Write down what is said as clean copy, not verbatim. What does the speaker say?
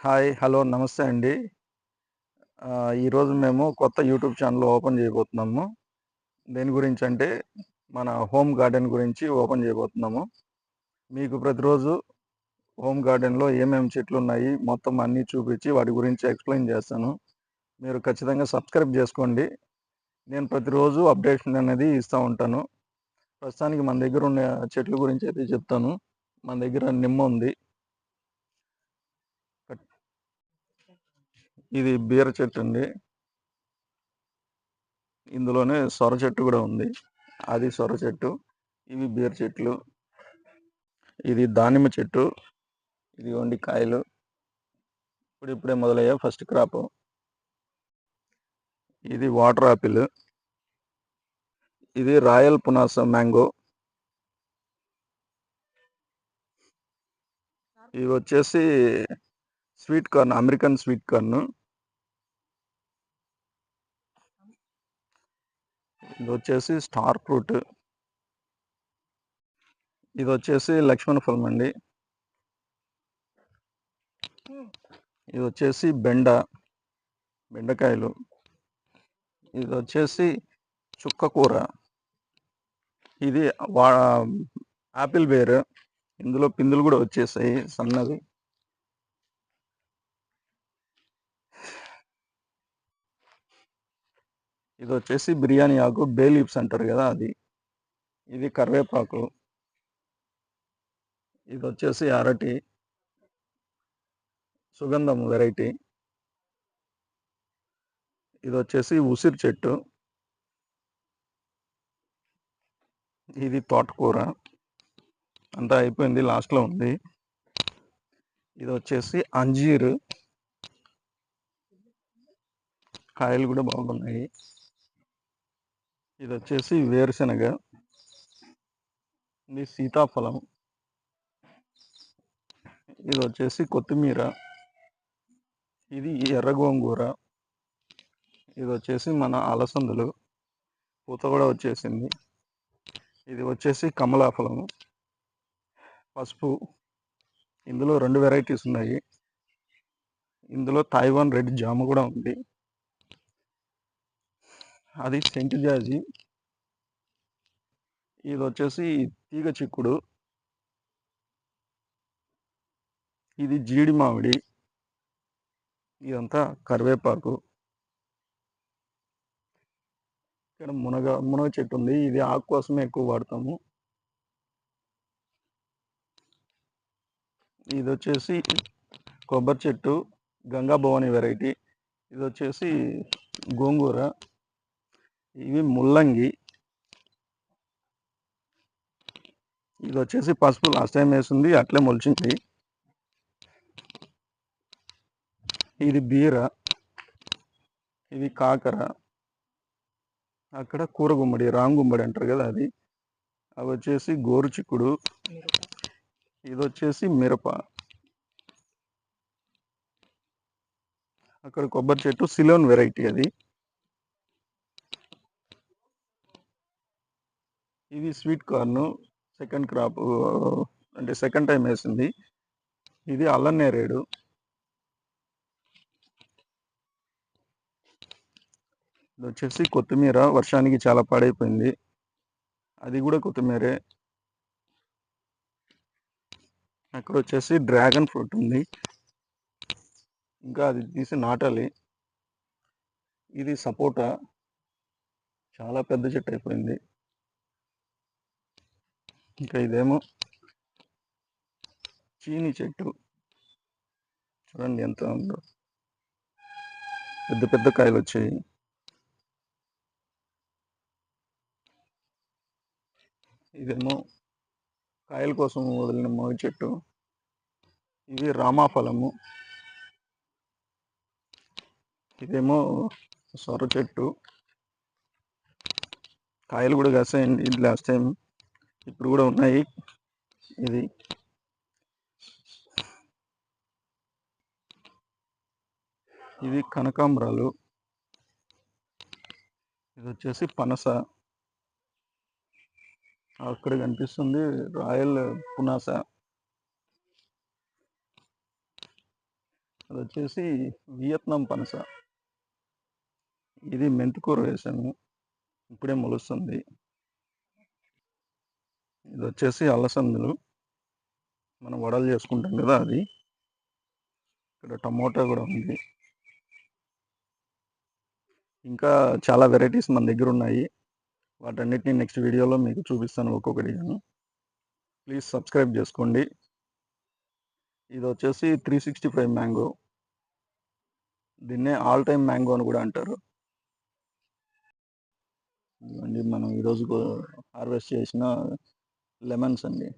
Hi. Hello. నమస్తే అండి. ఈరోజు మేము కొత్త యూట్యూబ్ ఛానల్ ఓపెన్ చేయబోతున్నాము. దేని గురించంటే, మన హోమ్ గార్డెన్ గురించి ఓపెన్ చేయబోతున్నాము. మీకు ప్రతిరోజు హోమ్ గార్డెన్‌లో ఏమేమి చెట్లున్నాయి, మొత్తం అన్నీ చూపించి వాటి గురించి ఎక్స్‌ప్లెయిన్ చేస్తాను. మీరు ఖచ్చితంగా సబ్స్క్రైబ్ చేసుకోండి. నేను ప్రతిరోజు అప్డేషన్ అనేది ఇస్తా ఉంటాను. ప్రస్తుతానికి మన దగ్గర ఉన్న చెట్ల గురించి అయితే చెప్తాను. మన దగ్గర నిమ్మ ఉంది. ఇది బీర చెట్టు అండి. ఇందులోనే సొర చెట్టు కూడా ఉంది. అది సొర చెట్టు. ఇవి బీర చెట్లు. ఇది దానిమ్మ చెట్టు. ఇదిగోండి కాయలు. ఇప్పుడిప్పుడే మొదలయ్యాయి ఫస్ట్ క్రాప్. ఇది వాటర్ ఆపిల్. ఇది రాయల్ పునాస మ్యాంగో. ఇవి వచ్చేసి sweet corn, American sweet corn. ఇది వచ్చేసి స్టార్ ఫ్రూట్. ఇది వచ్చేసి లక్ష్మణ ఫలం అండి. ఇది వచ్చేసి బెండకాయలు. ఇది వచ్చేసి చుక్క కూర. ఇది ఆపిల్ బేర్. ఇందులో పిందులు కూడా వచ్చేసాయి సన్నది. ఇది వచ్చేసి బిర్యానీ ఆకు, బే లీవ్స్ అంటారు కదా అది. ఇది కరివేపాకు. ఇది వచ్చేసి అరటి, సుగంధం వెరైటీ. ఇది వచ్చేసి ఉసిరి చెట్టు. ఇది తోటకూర. అంతా అయిపోయింది, లాస్ట్లో ఉంది. ఇది వచ్చేసి అంజీరు. కాయలు కూడా బాగున్నాయి. ఇది వచ్చేసి వేరుశనగ. ఇది సీతాఫలం. ఇది వచ్చేసి కొత్తిమీర. ఇది ఎర్ర గోంగూర. ఇది వచ్చేసి మన అలసందలు. పూత కూడా వచ్చేసింది. ఇది వచ్చేసి కమలాఫలము. పసుపు. ఇందులో 2 వెరైటీస్ ఉన్నాయి. ఇందులో తైవాన్ రెడ్ జామ కూడా ఉంది. అది సెంటు జాజి. ఇది వచ్చేసి తీగ చిక్కుడు. ఇది జీడి మామిడి. ఇదంతా కరివేపాకు. ఇక్కడ మునగ చెట్టు ఉంది. ఇది ఆకు కోసమే ఎక్కువ వాడతాము. ఇది వచ్చేసి కొబ్బరి చెట్టు, గంగా భవాని వెరైటీ. ఇది వచ్చేసి గోంగూర. ఇవి ముల్లంగి. ఇది వచ్చేసి పసుపు, లాస్ట్ టైం వేసింది అట్లే మొలిచింది. ఇది బీర. ఇది కాకర. అక్కడ కూర గుమ్మడి, రామ్ గుమ్మడి అంటారు కదా అది. అవి వచ్చేసి గోరు చిక్కుడు. ఇది వచ్చేసి మిరప. అక్కడ కొబ్బరి చెట్టు, సిలోన్ వెరైటీ అది. ఇది స్వీట్ కార్న్, సెకండ్ క్రాప్, అంటే సెకండ్ టైం వేసింది. ఇది అల్లం నేరేడు. ఇది వచ్చేసి కొత్తిమీర, వర్షానికి చాలా పాడైపోయింది. అది కూడా కొత్తిమీరే. అక్కడ వచ్చేసి డ్రాగన్ ఫ్రూట్ ఉంది. ఇంకా అది తీసి నాటాలి. ఇది సపోటా. చాలా పెద్ద చెట్టు అయిపోయింది. ఇంకా ఇదేమో చీని చెట్టు. చూడండి ఎంత ఉందో, పెద్ద పెద్ద కాయలు వచ్చాయి. ఇదేమో కాయల కోసం వదిలిన మోగి చెట్టు. ఇది రామాఫలము. ఇదేమో సొర చెట్టు. కాయలు కూడా కాసాయండి ఇది లాస్ట్ టైం, ఇప్పుడు కూడా ఉన్నాయి. ఇది కనకాంబరాలు. ఇది వచ్చేసి పనస. అక్కడ కనిపిస్తుంది రాయల్ పునాస. అది వచ్చేసి వియత్నాం పనస. ఇది మెంతికూర వేసాము, ఇప్పుడే మొలుస్తుంది. ఇది వచ్చేసి అలసందలు, మనం వడలు చేసుకుంటాం కదా అది. ఇక్కడ టమోటా కూడా ఉంది. ఇంకా చాలా వెరైటీస్ మన దగ్గర ఉన్నాయి. వాటన్నిటిని నెక్స్ట్ వీడియోలో మీకు చూపిస్తాను ఒక్కొక్కటిగాను. ప్లీజ్ సబ్స్క్రైబ్ చేసుకోండి. ఇది వచ్చేసి 365 మ్యాంగో. దీన్నే ఆల్ టైమ్ మ్యాంగో అని కూడా అంటారు. ఇవన్నీ మనం ఈరోజు హార్వెస్ట్ చేసిన లెమన్స్ అండి.